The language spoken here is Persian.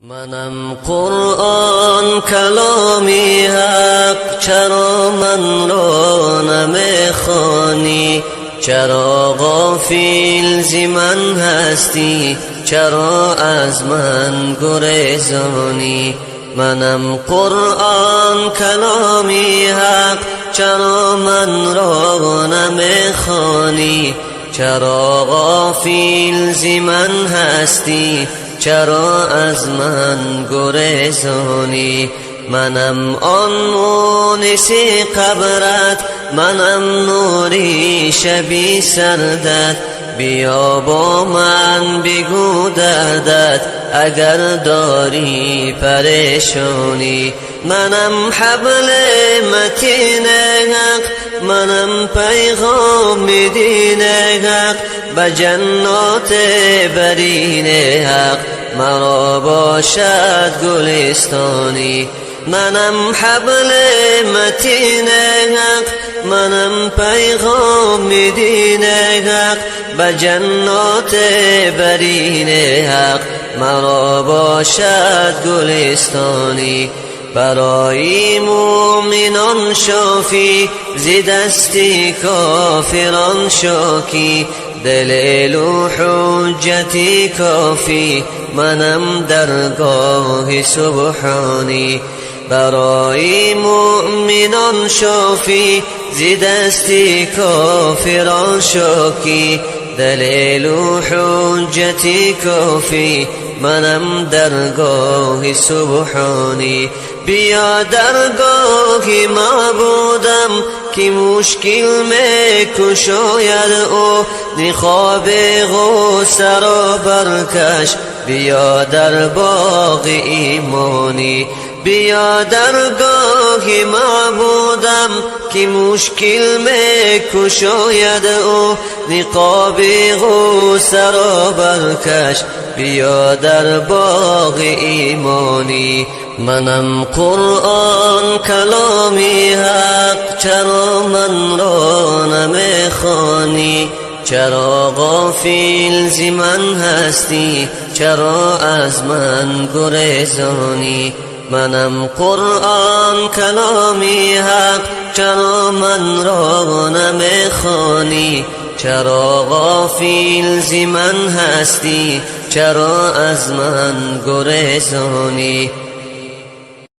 منم قرآن کلامی حق، چرا من را نمیخوانی؟ چرا غافل ز من هستی؟ چرا از من گریزانی؟ منم قرآن کلامی حق، چرا من را نمیخوانی؟ چرا غافل ز من هستی؟ چرا از من گریزانی؟ منم آن مونس قبرت، منم نوری شبی سردت، بیا با من بگو دردت اگر داری پریشانی. منم حبل متین حق، منم پیغام دین حق، به جنات برین حق مرا باشد گلستانی. منم حبل متین حق، منم پیغام دین حق، به جنات برین حق مرا باشد گلستانی. برای مومنان شافی، ز دست کافران شاکی، دلیل و حجتی کافی، منم درگاه سبحانی. برای مؤمنان شافی، ز دست کافران شاکی، دلیل و حجتی کافی، منم درگاه سبحانی. بیا درگاه معبودم که مشکل می کشاید او، نخواب غصه را برکش بیا در باغ ایمانی. بیا درگاه معبودم که مشکل می کشاید او، نقاب غصه را برکش بیا در باغ ایمانی. منم قرآن کلامی حق، چرا من را نمیخوانی؟ چرا غافل ز من هستی؟ چرا از من گریزانی؟ منم قرآن کلامی حق، چرا من را نمیخوانی؟ چرا غافل ز من هستی؟ چرا از من گریزانی؟